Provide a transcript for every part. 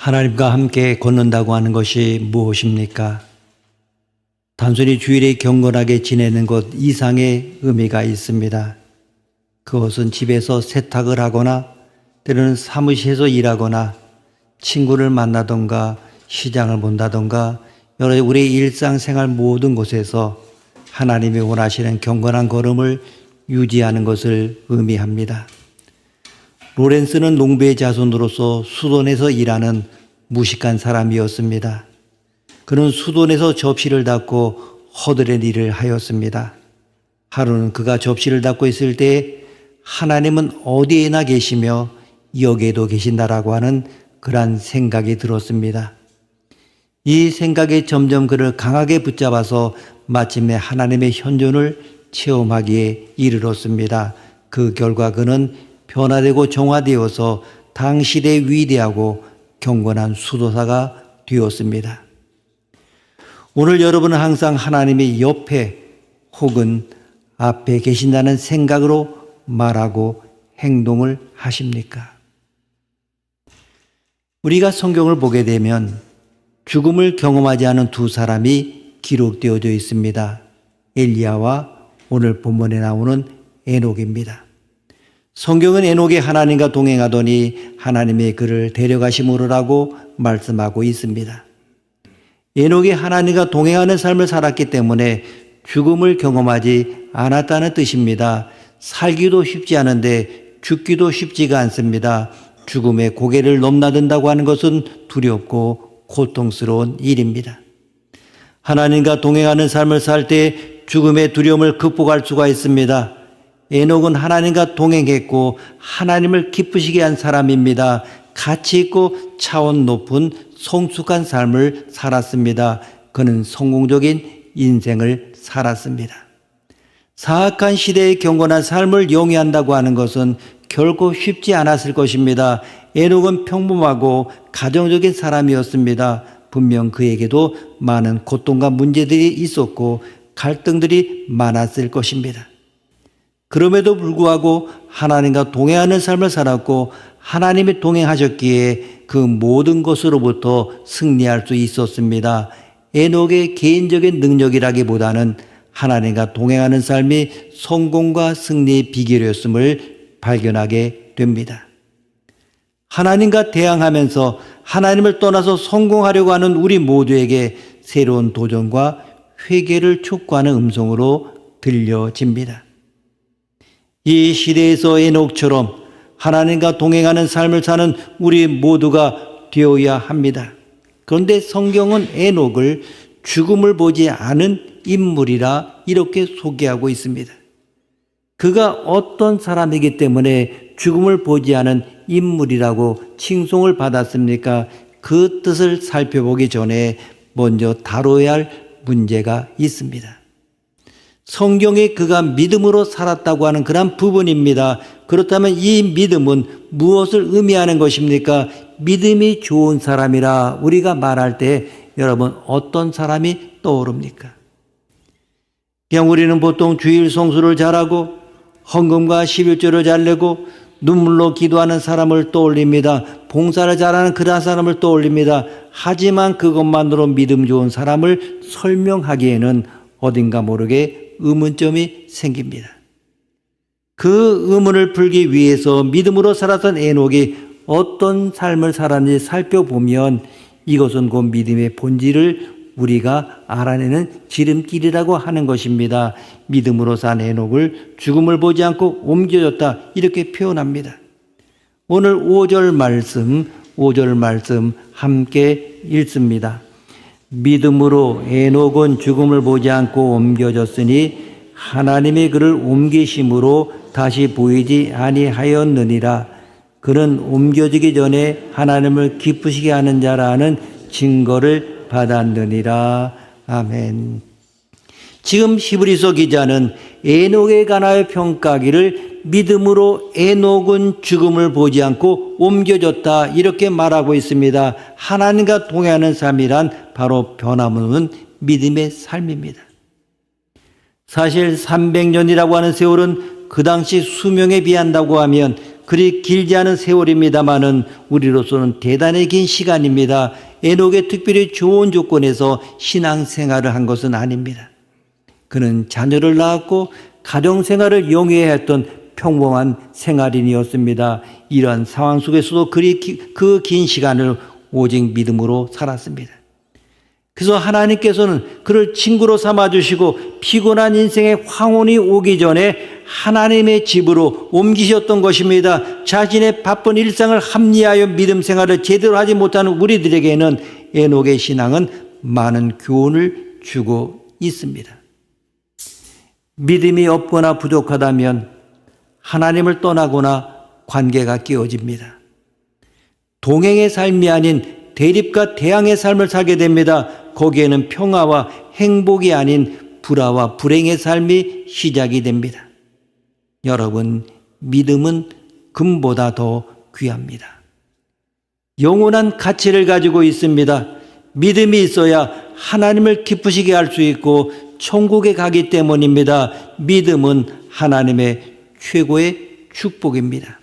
하나님과 함께 걷는다고 하는 것이 무엇입니까? 단순히 주일에 경건하게 지내는 것 이상의 의미가 있습니다. 그것은 집에서 세탁을 하거나 때로는 사무실에서 일하거나 친구를 만나던가 시장을 본다던가 여러 우리의 일상생활 모든 곳에서 하나님이 원하시는 경건한 걸음을 유지하는 것을 의미합니다. 로렌스는 농부의 자손으로서 수돈에서 일하는 무식한 사람이었습니다. 그는 수돈에서 접시를 닦고 허들의 일을 하였습니다. 하루는 그가 접시를 닦고 있을 때 하나님은 어디에나 계시며 여기에도 계신다라고 하는 그러한 생각이 들었습니다. 이 생각에 점점 그를 강하게 붙잡아서 마침내 하나님의 현존을 체험하기에 이르렀습니다. 그 결과 그는 변화되고 정화되어서 당시대의 위대하고 경건한 수도사가 되었습니다. 오늘 여러분은 항상 하나님의 옆에 혹은 앞에 계신다는 생각으로 말하고 행동을 하십니까? 우리가 성경을 보게 되면 죽음을 경험하지 않은 두 사람이 기록되어져 있습니다. 엘리야와 오늘 본문에 나오는 에녹입니다. 성경은 에녹이 하나님과 동행하더니 하나님의 그를 데려가심으로라고 말씀하고 있습니다. 에녹이 하나님과 동행하는 삶을 살았기 때문에 죽음을 경험하지 않았다는 뜻입니다. 살기도 쉽지 않은데 죽기도 쉽지가 않습니다. 죽음의 고개를 넘나든다고 하는 것은 두렵고 고통스러운 일입니다. 하나님과 동행하는 삶을 살 때 죽음의 두려움을 극복할 수가 있습니다. 에녹은 하나님과 동행했고 하나님을 기쁘시게 한 사람입니다. 가치 있고 차원 높은 성숙한 삶을 살았습니다. 그는 성공적인 인생을 살았습니다. 사악한 시대의 경건한 삶을 영위한다고 하는 것은 결코 쉽지 않았을 것입니다. 에녹은 평범하고 가정적인 사람이었습니다. 분명 그에게도 많은 고통과 문제들이 있었고 갈등들이 많았을 것입니다. 그럼에도 불구하고 하나님과 동행하는 삶을 살았고 하나님이 동행하셨기에 그 모든 것으로부터 승리할 수 있었습니다. 에녹의 개인적인 능력이라기보다는 하나님과 동행하는 삶이 성공과 승리의 비결이었음을 발견하게 됩니다. 하나님과 대항하면서 하나님을 떠나서 성공하려고 하는 우리 모두에게 새로운 도전과 회개를 촉구하는 음성으로 들려집니다. 이 시대에서 에녹처럼 하나님과 동행하는 삶을 사는 우리 모두가 되어야 합니다. 그런데 성경은 에녹을 죽음을 보지 않은 인물이라 이렇게 소개하고 있습니다. 그가 어떤 사람이기 때문에 죽음을 보지 않은 인물이라고 칭송을 받았습니까? 그 뜻을 살펴보기 전에 먼저 다뤄야 할 문제가 있습니다. 성경에 그가 믿음으로 살았다고 하는 그런 부분입니다. 그렇다면 이 믿음은 무엇을 의미하는 것입니까? 믿음이 좋은 사람이라 우리가 말할 때 여러분 어떤 사람이 떠오릅니까? 그냥 우리는 보통 주일 성수를 잘하고 헌금과 11조를 잘 내고 눈물로 기도하는 사람을 떠올립니다. 봉사를 잘하는 그런 사람을 떠올립니다. 하지만 그것만으로 믿음 좋은 사람을 설명하기에는 어딘가 모르게 의문점이 생깁니다. 그 의문을 풀기 위해서 믿음으로 살았던 에녹이 어떤 삶을 살았는지 살펴보면 이것은 곧 믿음의 본질을 우리가 알아내는 지름길이라고 하는 것입니다. 믿음으로 산 에녹을 죽음을 보지 않고 옮겨졌다 이렇게 표현합니다. 오늘 5절 말씀 함께 읽습니다. 믿음으로 에녹은 죽음을 보지 않고 옮겨졌으니 하나님이 그를 옮기심으로 다시 보이지 아니하였느니라. 그는 옮겨지기 전에 하나님을 기쁘시게 하는 자라는 증거를 받았느니라. 아멘. 지금 히브리서 기자는 에녹에 관하여 평가하기를 믿음으로 에녹은 죽음을 보지 않고 옮겨졌다 이렇게 말하고 있습니다. 하나님과 동행하는 삶이란 바로 변함없는 믿음의 삶입니다. 사실 300년이라고 하는 세월은 그 당시 수명에 비한다고 하면 그리 길지 않은 세월입니다마는 우리로서는 대단히 긴 시간입니다. 에녹의 특별히 좋은 조건에서 신앙생활을 한 것은 아닙니다. 그는 자녀를 낳았고 가정생활을 영위해야 했던 평범한 생활인이었습니다. 이러한 상황 속에서도 그 긴 시간을 오직 믿음으로 살았습니다. 그래서 하나님께서는 그를 친구로 삼아주시고 피곤한 인생의 황혼이 오기 전에 하나님의 집으로 옮기셨던 것입니다. 자신의 바쁜 일상을 합리하여 믿음 생활을 제대로 하지 못하는 우리들에게는 에녹의 신앙은 많은 교훈을 주고 있습니다. 믿음이 없거나 부족하다면 하나님을 떠나거나 관계가 깨어집니다. 동행의 삶이 아닌 대립과 대항의 삶을 살게 됩니다. 거기에는 평화와 행복이 아닌 불화와 불행의 삶이 시작이 됩니다. 여러분, 믿음은 금보다 더 귀합니다. 영원한 가치를 가지고 있습니다. 믿음이 있어야 하나님을 기쁘시게 할 수 있고 천국에 가기 때문입니다. 믿음은 하나님의 최고의 축복입니다.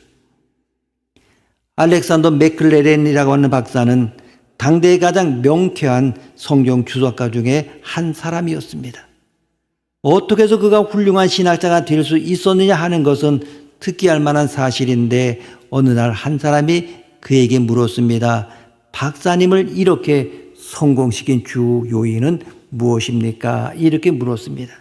알렉산더 맥클레렌이라고 하는 박사는 당대의 가장 명쾌한 성경 주석가 중에 한 사람이었습니다. 어떻게 해서 그가 훌륭한 신학자가 될 수 있었느냐 하는 것은 특기할 만한 사실인데 어느 날 한 사람이 그에게 물었습니다. 박사님을 이렇게 성공시킨 주 요인은 무엇입니까? 이렇게 물었습니다.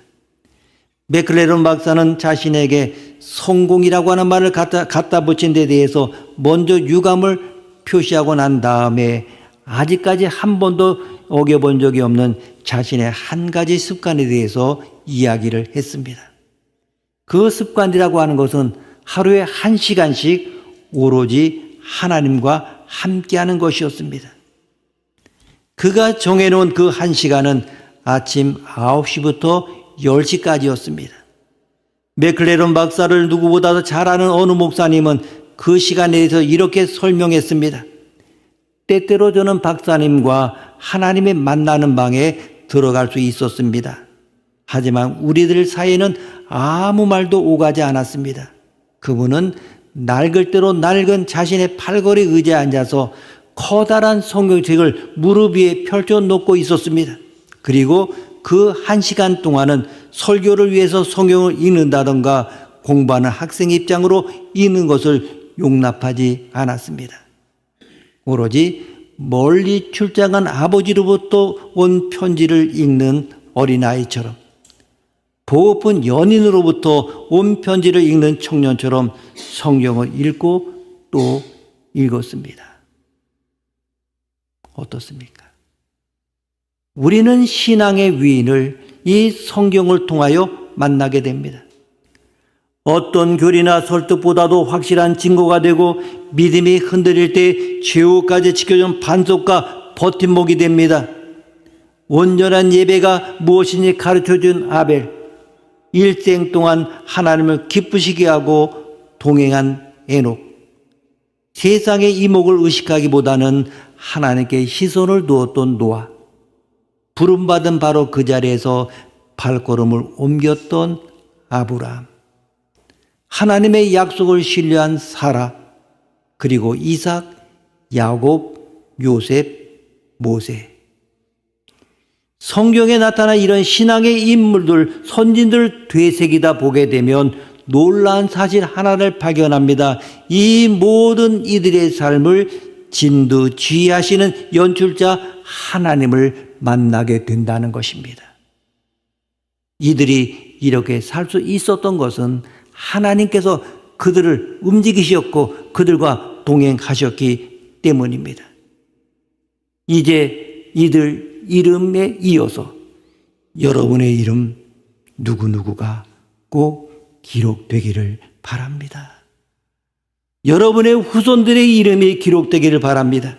맥클레런 박사는 자신에게 성공이라고 하는 말을 갖다 붙인 데 대해서 먼저 유감을 표시하고 난 다음에 아직까지 한 번도 어겨본 적이 없는 자신의 한 가지 습관에 대해서 이야기를 했습니다. 그 습관이라고 하는 것은 하루에 1시간씩 오로지 하나님과 함께하는 것이었습니다. 그가 정해놓은 그 1시간은 아침 9시부터 10시까지였습니다. 맥클레론 박사를 누구보다도 잘 아는 어느 목사님은 그 시간에 대해서 이렇게 설명했습니다. 때때로 저는 박사님과 하나님의 만나는 방에 들어갈 수 있었습니다. 하지만 우리들 사이에는 아무 말도 오가지 않았습니다. 그분은 낡을 대로 낡은 자신의 팔걸이 의자에 앉아서 커다란 성경책을 무릎 위에 펼쳐놓고 있었습니다. 그리고 그 1시간 동안은 설교를 위해서 성경을 읽는다던가 공부하는 학생 입장으로 읽는 것을 용납하지 않았습니다. 오로지 멀리 출장한 아버지로부터 온 편지를 읽는 어린아이처럼, 보고픈 연인으로부터 온 편지를 읽는 청년처럼 성경을 읽고 또 읽었습니다. 어떻습니까? 우리는 신앙의 위인을 이 성경을 통하여 만나게 됩니다. 어떤 교리나 설득보다도 확실한 증거가 되고 믿음이 흔들릴 때 최후까지 지켜준 반석과 버팀목이 됩니다. 온전한 예배가 무엇인지 가르쳐준 아벨, 일생 동안 하나님을 기쁘시게 하고 동행한 에녹, 세상의 이목을 의식하기보다는 하나님께 시선을 두었던 노아, 부름받은 바로 그 자리에서 발걸음을 옮겼던 아브라함, 하나님의 약속을 신뢰한 사라, 그리고 이삭, 야곱, 요셉, 모세. 성경에 나타난 이런 신앙의 인물들, 선진들 되새기다 보게 되면 놀라운 사실 하나를 발견합니다. 이 모든 이들의 삶을 진두지휘하시는 연출자 하나님을 만나게 된다는 것입니다. 이들이 이렇게 살 수 있었던 것은 하나님께서 그들을 움직이셨고 그들과 동행하셨기 때문입니다. 이제 이들 이름에 이어서 여러분의 이름 누구누구가 꼭 기록되기를 바랍니다. 여러분의 후손들의 이름이 기록되기를 바랍니다.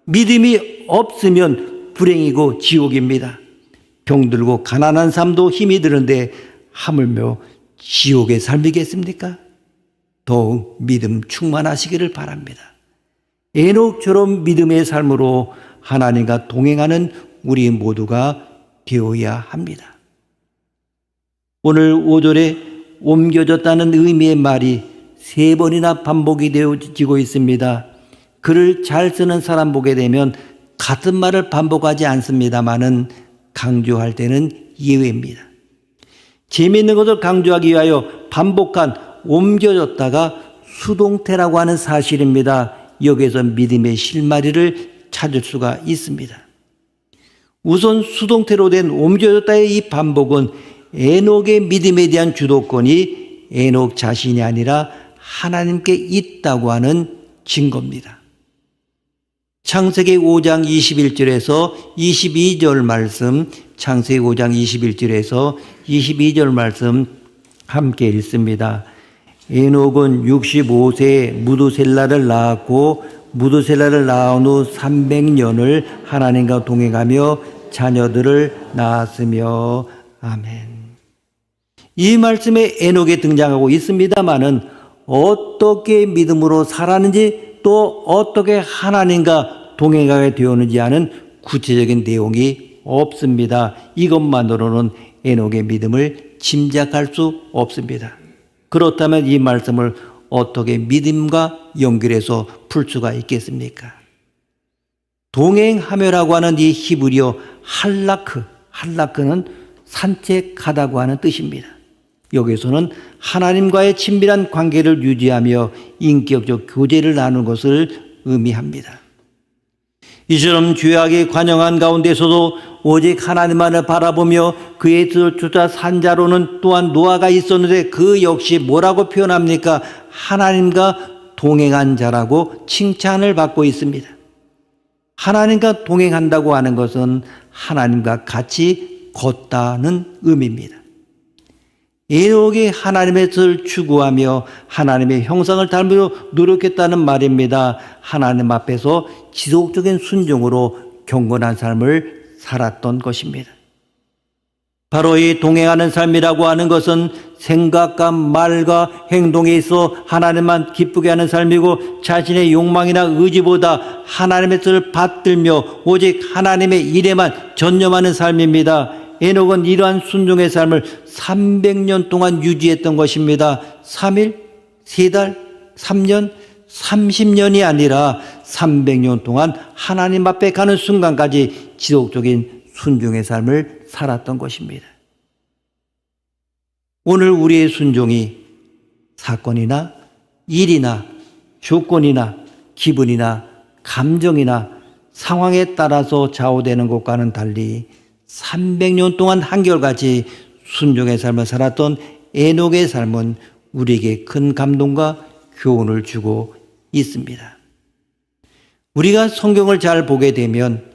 믿음이 없으면 불행이고 지옥입니다. 병들고 가난한 삶도 힘이 드는데 하물며 지옥의 삶이겠습니까? 더욱 믿음 충만하시기를 바랍니다. 에녹처럼 믿음의 삶으로 하나님과 동행하는 우리 모두가 되어야 합니다. 오늘 5절에 옮겨졌다는 의미의 말이 3번이나 반복이 되어지고 있습니다. 글을 잘 쓰는 사람 보게 되면 같은 말을 반복하지 않습니다만은 강조할 때는 예외입니다. 재미있는 것을 강조하기 위하여 반복한 옮겨졌다가 수동태라고 하는 사실입니다. 여기에서 믿음의 실마리를 찾을 수가 있습니다. 우선 수동태로 된 옮겨졌다의 이 반복은 에녹의 믿음에 대한 주도권이 에녹 자신이 아니라 하나님께 있다고 하는 증거입니다. 창세기 5장 21절에서 22절 말씀, 창세기 5장 21절에서 22절 말씀 함께 읽습니다. 에녹은 65세에 무두셀라를 낳았고 무두셀라를 낳은 후 300년을 하나님과 동행하며 자녀들을 낳았으며 아멘. 이 말씀에 에녹이 등장하고 있습니다마는 어떻게 믿음으로 살았는지 또 어떻게 하나님과 동행하게 되었는지 하는 구체적인 내용이 없습니다. 이것만으로는 에녹의 믿음을 짐작할 수 없습니다. 그렇다면 이 말씀을 어떻게 믿음과 연결해서 풀 수가 있겠습니까? 동행하며라고 하는 이 히브리어 할라크는 산책하다고 하는 뜻입니다. 여기서는 하나님과의 친밀한 관계를 유지하며 인격적 교제를 나누는 것을 의미합니다. 이처럼 죄악에 관영한 가운데서도 오직 하나님만을 바라보며 그의 뜻을 쫓아 산 자로는 또한 노아가 있었는데 그 역시 뭐라고 표현합니까? 하나님과 동행한 자라고 칭찬을 받고 있습니다. 하나님과 동행한다고 하는 것은 하나님과 같이 걷다는 의미입니다. 에녹이 하나님의 뜻을 추구하며 하나님의 형상을 닮으려 노력했다는 말입니다. 하나님 앞에서 지속적인 순종으로 경건한 삶을 살았던 것입니다. 바로 이 동행하는 삶이라고 하는 것은 생각과 말과 행동에 있어 하나님만 기쁘게 하는 삶이고 자신의 욕망이나 의지보다 하나님의 뜻을 받들며 오직 하나님의 일에만 전념하는 삶입니다. 에녹은 이러한 순종의 삶을 300년 동안 유지했던 것입니다. 3일, 3달, 3년, 30년이 아니라 300년 동안 하나님 앞에 가는 순간까지 지속적인 순종의 삶을 살았던 것입니다. 오늘 우리의 순종이 사건이나 일이나 조건이나 기분이나 감정이나 상황에 따라서 좌우되는 것과는 달리 300년 동안 한결같이 순종의 삶을 살았던 에녹의 삶은 우리에게 큰 감동과 교훈을 주고 있습니다. 우리가 성경을 잘 보게 되면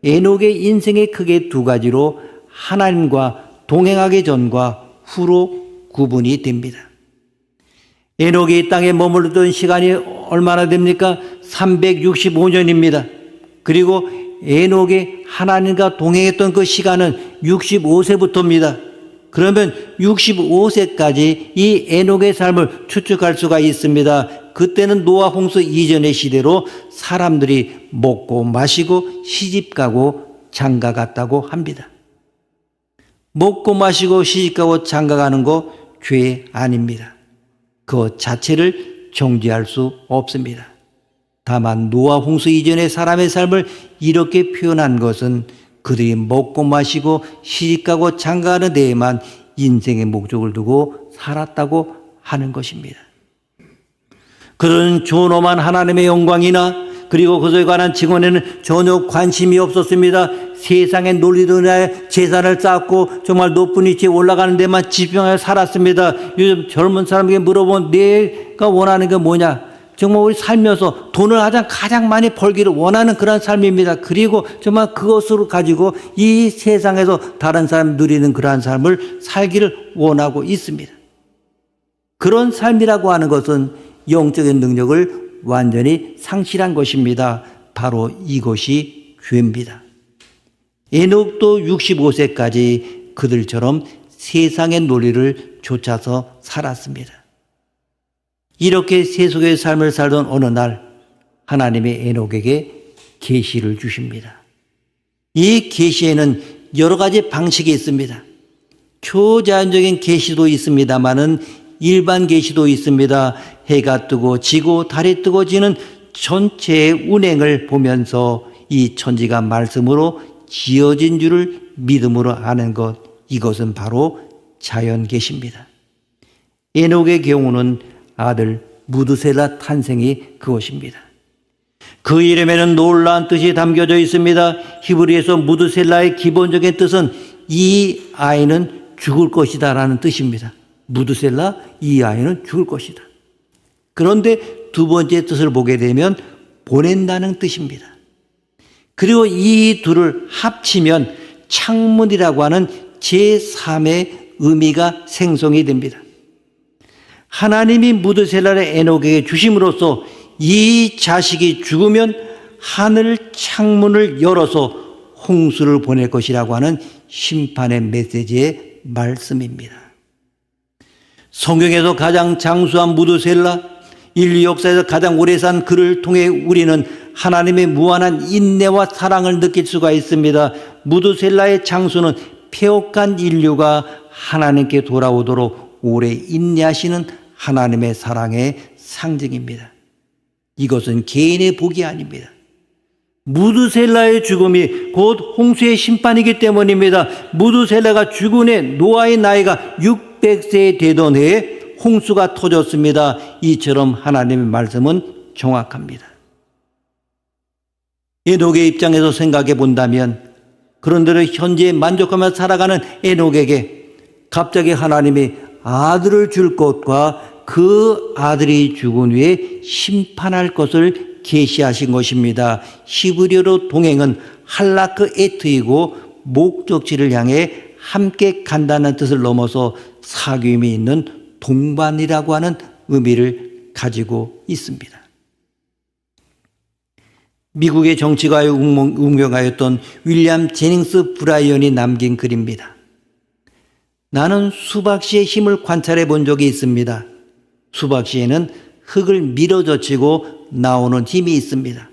에녹의 인생이 크게 두 가지로 하나님과 동행하기 전과 후로 구분이 됩니다. 에녹이 이 땅에 머무르던 시간이 얼마나 됩니까? 365년입니다. 그리고 에녹이 하나님과 동행했던 그 시간은 65세부터입니다. 그러면 65세까지 이 에녹의 삶을 추측할 수가 있습니다. 그때는 노아 홍수 이전의 시대로 사람들이 먹고 마시고 시집가고 장가갔다고 합니다. 먹고 마시고 시집가고 장가가는 거 죄 아닙니다. 그 자체를 정죄할 수 없습니다. 다만 노아 홍수 이전의 사람의 삶을 이렇게 표현한 것은 그들이 먹고 마시고 시집가고 장가가는 데에만 인생의 목적을 두고 살았다고 하는 것입니다. 그들은 존엄한 하나님의 영광이나 그리고 그것에 관한 증언에는 전혀 관심이 없었습니다. 세상의 논리들에 재산을 쌓고 정말 높은 위치에 올라가는 데만 집중하여 살았습니다. 요즘 젊은 사람에게 물어보면 내가 원하는 게 뭐냐? 정말 우리 살면서 돈을 가장 많이 벌기를 원하는 그런 삶입니다. 그리고 정말 그것으로 가지고 이 세상에서 다른 사람이 누리는 그러한 삶을 살기를 원하고 있습니다. 그런 삶이라고 하는 것은 영적인 능력을 완전히 상실한 것입니다. 바로 이것이 죄입니다. 에녹도 65세까지 그들처럼 세상의 논리를 쫓아서 살았습니다. 이렇게 세속의 삶을 살던 어느 날 하나님이 에녹에게 계시를 주십니다. 이 계시에는 여러 가지 방식이 있습니다. 초자연적인 계시도 있습니다만은 일반 계시도 있습니다. 해가 뜨고 지고 달이 뜨고 지는 전체의 운행을 보면서 이 천지가 말씀으로 지어진 줄을 믿음으로 아는 것, 이것은 바로 자연 계시입니다. 에녹의 경우는 아들 무드셀라 탄생이 그것입니다. 그 이름에는 놀라운 뜻이 담겨져 있습니다. 히브리에서 무드셀라의 기본적인 뜻은 이 아이는 죽을 것이다 라는 뜻입니다. 무드셀라, 이 아이는 죽을 것이다. 그런데 두 번째 뜻을 보게 되면 보낸다는 뜻입니다. 그리고 이 둘을 합치면 창문이라고 하는 제3의 의미가 생성이 됩니다. 하나님이 무드셀라를 에녹에게 주심으로써 이 자식이 죽으면 하늘 창문을 열어서 홍수를 보낼 것이라고 하는 심판의 메시지의 말씀입니다. 성경에서 가장 장수한 무드셀라, 인류 역사에서 가장 오래 산 그를 통해 우리는 하나님의 무한한 인내와 사랑을 느낄 수가 있습니다. 무드셀라의 장수는 폐역한 인류가 하나님께 돌아오도록 오래 인내하시는 하나님의 사랑의 상징입니다. 이것은 개인의 복이 아닙니다. 무드셀라의 죽음이 곧 홍수의 심판이기 때문입니다. 무드셀라가 죽은 해 노아의 나이가 600세에 되던 해에 홍수가 터졌습니다. 이처럼 하나님의 말씀은 정확합니다. 에녹의 입장에서 생각해 본다면, 그런대로 현재에 만족하며 살아가는 에녹에게 갑자기 하나님이 아들을 줄 것과 그 아들이 죽은 후에 심판할 것을 계시하신 것입니다. 히브리어로 동행은 할라크 에트이고 목적지를 향해 함께 간다는 뜻을 넘어서 사귐이 있는 동반이라고 하는 의미를 가지고 있습니다. 미국의 정치가에 운명하였던 윌리엄 제닝스 브라이언이 남긴 글입니다. 나는 수박씨의 힘을 관찰해 본 적이 있습니다. 수박씨에는 흙을 밀어젖히고 나오는 힘이 있습니다.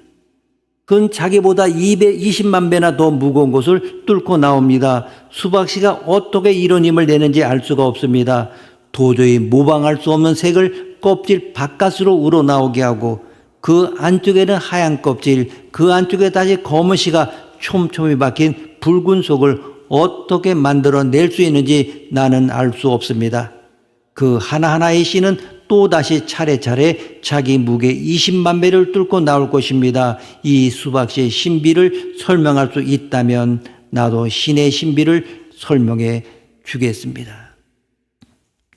그건 자기보다 220만 배나 더 무거운 것을 뚫고 나옵니다. 수박씨가 어떻게 이런 힘을 내는지 알 수가 없습니다. 도저히 모방할 수 없는 색을 껍질 바깥으로 우러나오게 하고 그 안쪽에는 하얀 껍질, 그 안쪽에 다시 검은 씨가 촘촘히 박힌 붉은 속을 어떻게 만들어낼 수 있는지 나는 알 수 없습니다. 그 하나하나의 씨는 또다시 차례차례 자기 무게 20만 배를 뚫고 나올 것입니다. 이 수박씨의 신비를 설명할 수 있다면 나도 신의 신비를 설명해 주겠습니다.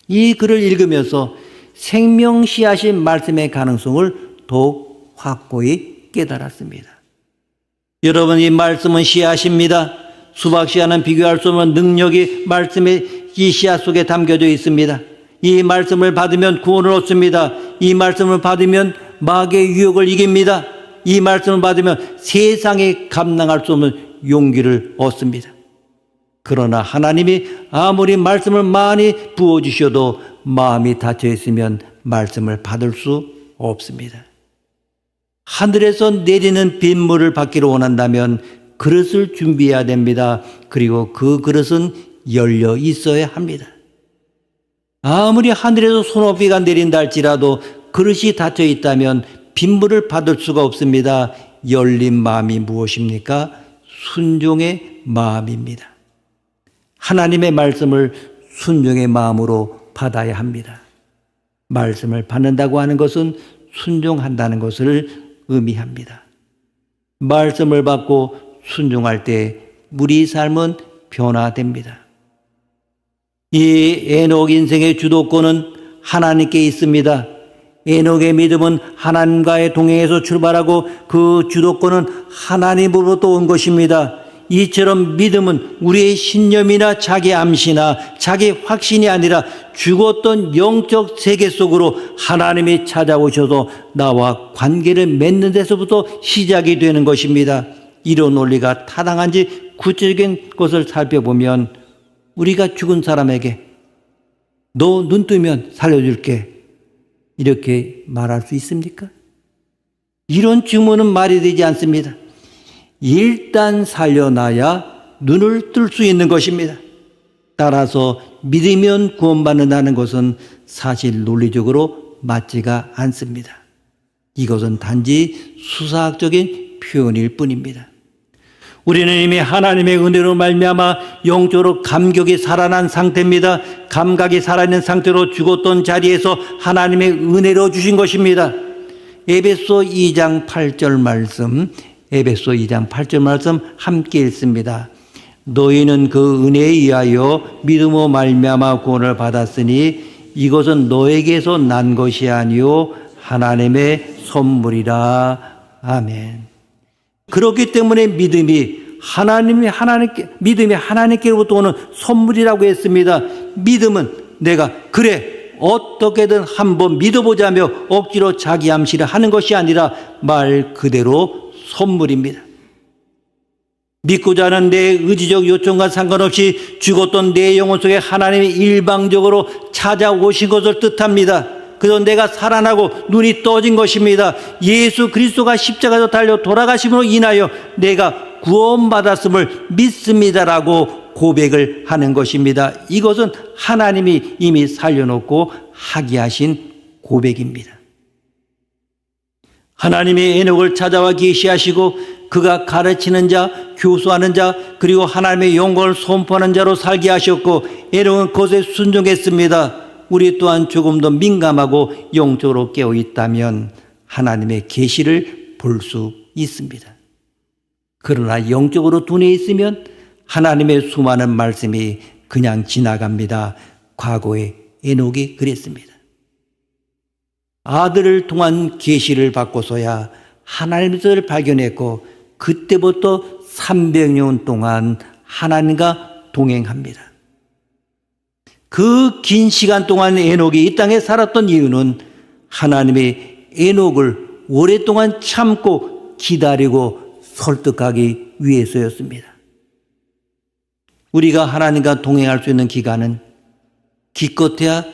이 글을 읽으면서 생명 씨앗인 말씀의 가능성을 더욱 확고히 깨달았습니다. 여러분, 이 말씀은 씨앗입니다. 수박 씨앗은 비교할 수 없는 능력이 말씀의 이 씨앗 속에 담겨져 있습니다. 이 말씀을 받으면 구원을 얻습니다. 이 말씀을 받으면 마귀의 유혹을 이깁니다. 이 말씀을 받으면 세상에 감당할 수 없는 용기를 얻습니다. 그러나 하나님이 아무리 말씀을 많이 부어주셔도 마음이 닫혀 있으면 말씀을 받을 수 없습니다. 하늘에서 내리는 빗물을 받기를 원한다면 그릇을 준비해야 됩니다. 그리고 그 그릇은 열려 있어야 합니다. 아무리 하늘에서 소노비가 내린다 할지라도 그릇이 닫혀 있다면 빗물을 받을 수가 없습니다. 열린 마음이 무엇입니까? 순종의 마음입니다. 하나님의 말씀을 순종의 마음으로 받아야 합니다. 말씀을 받는다고 하는 것은 순종한다는 것을 의미합니다. 말씀을 받고 순종할 때 우리 삶은 변화됩니다. 이 에녹 인생의 주도권은 하나님께 있습니다. 에녹의 믿음은 하나님과의 동행에서 출발하고 그 주도권은 하나님으로부터 온 것입니다. 이처럼 믿음은 우리의 신념이나 자기 암시나 자기 확신이 아니라 죽었던 영적 세계 속으로 하나님이 찾아오셔서 나와 관계를 맺는 데서부터 시작이 되는 것입니다. 이런 논리가 타당한지 구체적인 것을 살펴보면 우리가 죽은 사람에게 너 눈 뜨면 살려줄게 이렇게 말할 수 있습니까? 이런 주문은 말이 되지 않습니다. 일단 살려놔야 눈을 뜰 수 있는 것입니다. 따라서 믿으면 구원받는다는 것은 사실 논리적으로 맞지가 않습니다. 이것은 단지 수사학적인 표현일 뿐입니다. 우리는 이미 하나님의 은혜로 말미암아 영적으로 감격이 살아난 상태입니다. 감각이 살아있는 상태로 죽었던 자리에서 하나님의 은혜로 주신 것입니다. 에베소 2장 8절 말씀, 에베소 2장 8절 말씀 함께 읽습니다. 너희는 그 은혜에 의하여 믿음으로 말미암아 구원을 받았으니 이것은 너에게서 난 것이 아니요 하나님의 선물이라. 아멘. 그렇기 때문에 믿음이 하나님께로부터 오는 선물이라고 했습니다. 믿음은 내가 그래 어떻게든 한번 믿어보자며 억지로 자기 암시를 하는 것이 아니라 말 그대로 선물입니다. 믿고자 하는 내 의지적 요청과 상관없이 죽었던 내 영혼 속에 하나님이 일방적으로 찾아오신 것을 뜻합니다. 그래서 내가 살아나고 눈이 떠진 것입니다. 예수 그리스도가 십자가에서 달려 돌아가심으로 인하여 내가 구원받았음을 믿습니다라고 고백을 하는 것입니다. 이것은 하나님이 이미 살려놓고 하게 하신 고백입니다. 하나님이 에녹을 찾아와 계시하시고 그가 가르치는 자, 교수하는 자, 그리고 하나님의 영광을 선포하는 자로 살게 하셨고 에녹은 그것에 순종했습니다. 우리 또한 조금 더 민감하고 영적으로 깨어 있다면 하나님의 계시를 볼 수 있습니다. 그러나 영적으로 둔해 있으면 하나님의 수많은 말씀이 그냥 지나갑니다. 과거에 에녹이 그랬습니다. 아들을 통한 계시를 받고서야 하나님의 뜻을 발견했고 그때부터 300년 동안 하나님과 동행합니다. 그 긴 시간 동안 에녹이 이 땅에 살았던 이유는 하나님이 에녹을 오랫동안 참고 기다리고 설득하기 위해서였습니다. 우리가 하나님과 동행할 수 있는 기간은 기껏해야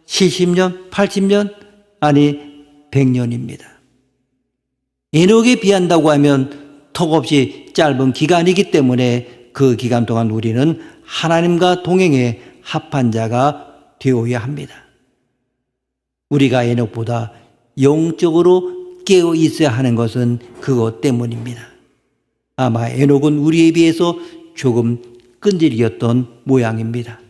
70년, 80년, 아니 100년입니다. 에녹에 비한다고 하면 턱없이 짧은 기간이기 때문에 그 기간 동안 우리는 하나님과 동행에 합한 자가 되어야 합니다. 우리가 에녹보다 영적으로 깨어 있어야 하는 것은 그것 때문입니다. 아마 에녹은 우리에 비해서 조금 끈질겼던 모양입니다.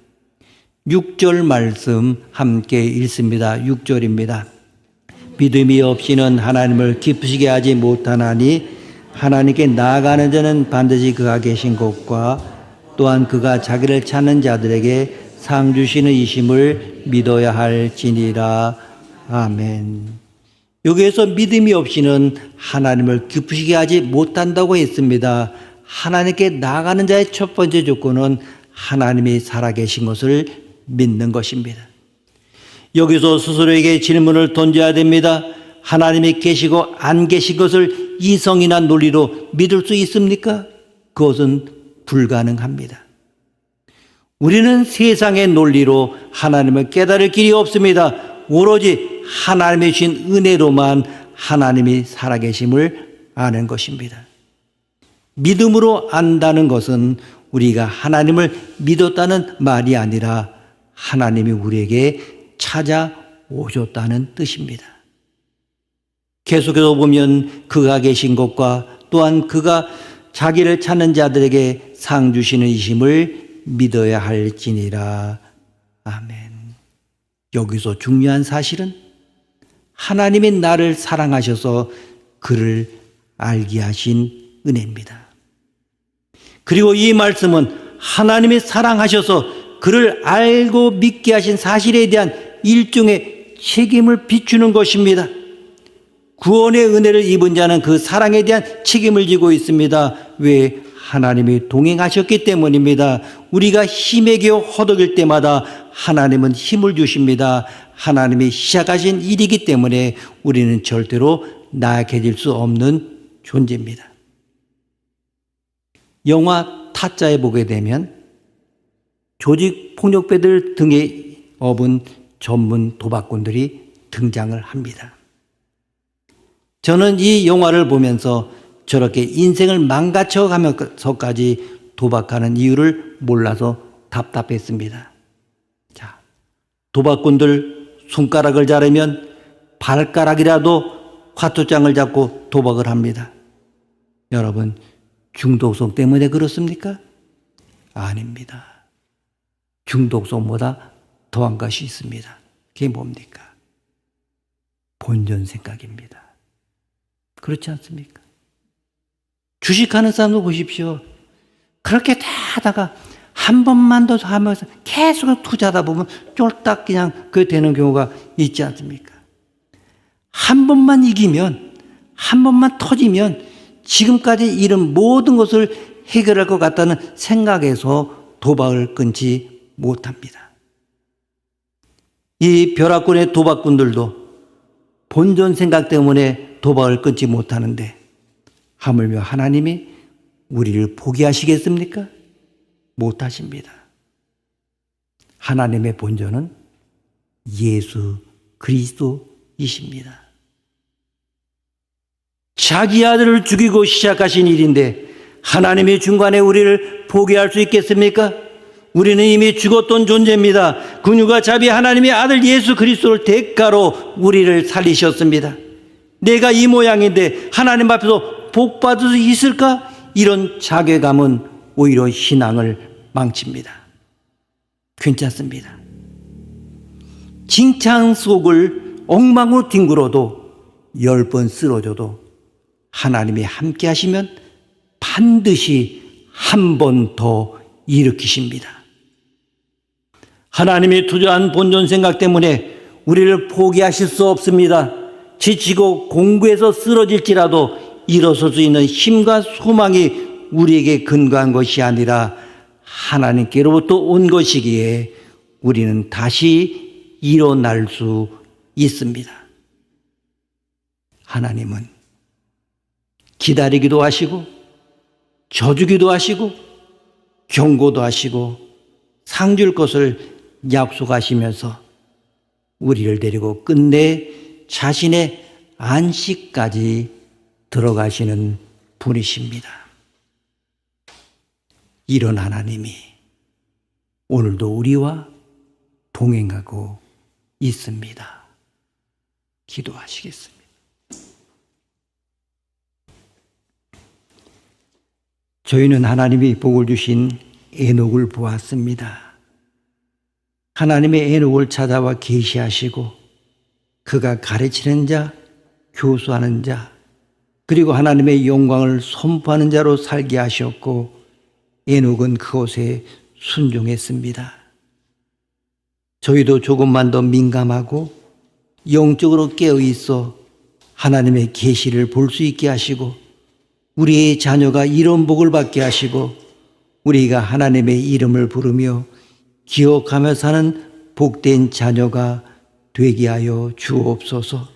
6절 말씀 함께 읽습니다. 6절입니다. 믿음이 없이는 하나님을 기쁘시게 하지 못하나니 하나님께 나아가는 자는 반드시 그가 계신 곳과 또한 그가 자기를 찾는 자들에게 상 주시는 이심을 믿어야 할지니라. 아멘. 여기에서 믿음이 없이는 하나님을 기쁘시게 하지 못한다고 했습니다. 하나님께 나아가는 자의 첫 번째 조건은 하나님이 살아계신 것을 믿는 것입니다. 여기서 스스로에게 질문을 던져야 됩니다. 하나님이 계시고 안 계신 것을 이성이나 논리로 믿을 수 있습니까? 그것은 불가능합니다. 우리는 세상의 논리로 하나님을 깨달을 길이 없습니다. 오로지 하나님의 주신 은혜로만 하나님이 살아계심을 아는 것입니다. 믿음으로 안다는 것은 우리가 하나님을 믿었다는 말이 아니라 하나님이 우리에게 찾아오셨다는 뜻입니다. 계속해서 보면 그가 계신 것과 또한 그가 자기를 찾는 자들에게 상 주시는 이심을 믿어야 할지니라. 아멘. 여기서 중요한 사실은 하나님이 나를 사랑하셔서 그를 알게 하신 은혜입니다. 그리고 이 말씀은 하나님이 사랑하셔서 그를 알고 믿게 하신 사실에 대한 일종의 책임을 비추는 것입니다. 구원의 은혜를 입은 자는 그 사랑에 대한 책임을 지고 있습니다. 왜? 하나님이 동행하셨기 때문입니다. 우리가 힘에 겨워 허덕일 때마다 하나님은 힘을 주십니다. 하나님이 시작하신 일이기 때문에 우리는 절대로 나약해질 수 없는 존재입니다. 영화 타짜에 보게 되면 조직 폭력배들 등에 업은 전문 도박꾼들이 등장을 합니다. 저는 이 영화를 보면서 저렇게 인생을 망가쳐가면서까지 도박하는 이유를 몰라서 답답했습니다. 도박꾼들 손가락을 자르면 발가락이라도 화투장을 잡고 도박을 합니다. 여러분, 중독성 때문에 그렇습니까? 아닙니다. 중독성보다 더한 것이 있습니다. 그게 뭡니까? 본전 생각입니다. 그렇지 않습니까? 주식하는 사람도 보십시오. 그렇게 다 하다가 한 번만 더 하면서 계속 투자하다 보면 쫄딱 그냥 그게 되는 경우가 있지 않습니까? 한 번만 이기면, 한 번만 터지면 지금까지 잃은 모든 것을 해결할 것 같다는 생각에서 도박을 끊지 못합니다. 이 벼락꾼의 도박꾼들도 본전 생각 때문에 도박을 끊지 못하는데 하물며 하나님이 우리를 포기하시겠습니까? 못하십니다. 하나님의 본전은 예수 그리스도이십니다. 자기 아들을 죽이고 시작하신 일인데 하나님이 중간에 우리를 포기할 수 있겠습니까? 우리는 이미 죽었던 존재입니다. 근육과 자비 하나님의 아들 예수 그리스도를 대가로 우리를 살리셨습니다. 내가 이 모양인데 하나님 앞에서 복 받을 수 있을까? 이런 자괴감은 오히려 신앙을 망칩니다. 괜찮습니다. 칭찬 속을 엉망으로 뒹굴어도 10번 쓰러져도 하나님이 함께 하시면 반드시 한 번 더 일으키십니다. 하나님이 투자한 본전 생각 때문에 우리를 포기하실 수 없습니다. 지치고 공부에서 쓰러질지라도 일어설 수 있는 힘과 소망이 우리에게 근거한 것이 아니라 하나님께로부터 온 것이기에 우리는 다시 일어날 수 있습니다. 하나님은 기다리기도 하시고 져주기도 하시고 경고도 하시고 상 줄 것을 약속하시면서 우리를 데리고 끝내 자신의 안식까지 들어가시는 분이십니다. 이런 하나님이 오늘도 우리와 동행하고 있습니다. 기도하시겠습니다. 저희는 하나님이 복을 주신 에녹을 보았습니다. 하나님의 에녹을 찾아와 계시하시고 그가 가르치는 자, 교수하는 자, 그리고 하나님의 영광을 선포하는 자로 살게 하셨고 에녹은 그곳에 순종했습니다. 저희도 조금만 더 민감하고 영적으로 깨어있어 하나님의 계시를 볼 수 있게 하시고 우리의 자녀가 이런 복을 받게 하시고 우리가 하나님의 이름을 부르며 기억하며 사는 복된 자녀가 되게 하여 주옵소서.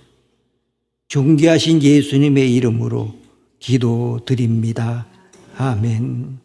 존귀하신 예수님의 이름으로 기도드립니다. 아멘.